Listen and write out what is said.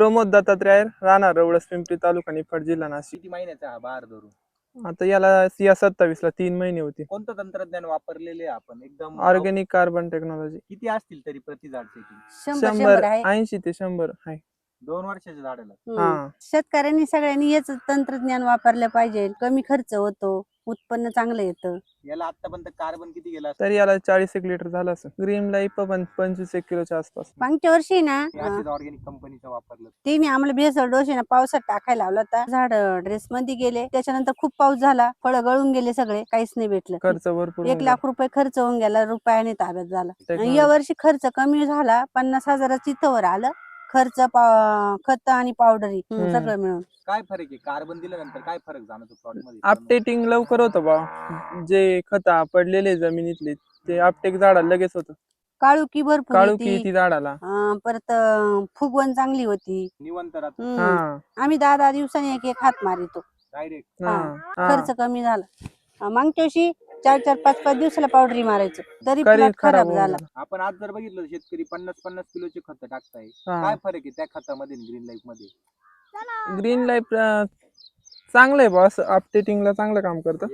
प्रमोद दत्तात्रय, राहणार रवळस, पिंपरी तालुका, निफाड, जिल्हा नाशिक. किती महिन्याचा हा बहार धरून? आता याला या 27 ला 3 महिने होते. कोणतं तंत्रज्ञान वापरलेले आपण? एकदम ऑर्गॅनिक कार्बन टेक्नॉलॉजी. किती असतील तरी प्रति झाड सेटिंग? 100 80 ते 100 आहे. 2 वर्षाच्या झाडाला. हा. शेतकऱ्यांनी सगळ्यांनी हेच तंत्रज्ञान वापरलं पाहिजे. कमी खर्च होतो, उत्पन्न चांगलं येतं. याला आतापर्यंत कार्बन किती गेला? तरी याला 40 एक लिटर झालं असं. ग्रीन लाईफ पण 25 एक किलोच्या आसपास. मागच्या वर्षी ना ऑर्गॅनिक कंपनीचं वापरलं. तिने आम्हाला भेसळ डोस ना पावसात टाकायला लावला होता. झाड ड्रेस मध्ये गेले, त्याच्यानंतर खूप पाऊस झाला, फळं गळून गेले सगळे, काहीच नाही भेटलं. खर्च भरपूर 1 लाख रुपये खर्च होऊन गेला, रुपयाने ताब्यात झाला. Technology. या वर्षी खर्च कमी झाला, 50,000 चिथवर आलं. खर्च खत आणि पावडरी सगळं मिळून. काय फरक आहे? कार्बन दिल्यानंतर काय फरक जाणवतो प्लॉट मध्ये? अपडेटिंग लवकर होतं बा. जे खत पडलेले जमिनीतले ते अपटेक झाडाला लगेच होतं. काळुकी भरपूर काळुकी येते. ती झाडाला. परत फुगवण चांगली होती. निवंत राहतो हा. आम्ही 10 दिवसांनी एक हात मारितो. डायरेक्ट. खर्च कमी झाला. मागच्या वर्षी 4-4, 5-5 दिवसाला पावडरी मारायचो, तरी कधी प्लॉट खराब होऊन झाला. आपण आज जर बघितलं शेतकरी 50-50 किलोचे खत टाकताय, हा. काय फरक आहे त्या खतामध्ये ग्रीन लाईफ मध्ये? ग्रीन लाईफ चांगलं आहे बॉस. अपडेटिंगला चांगलं काम करतं.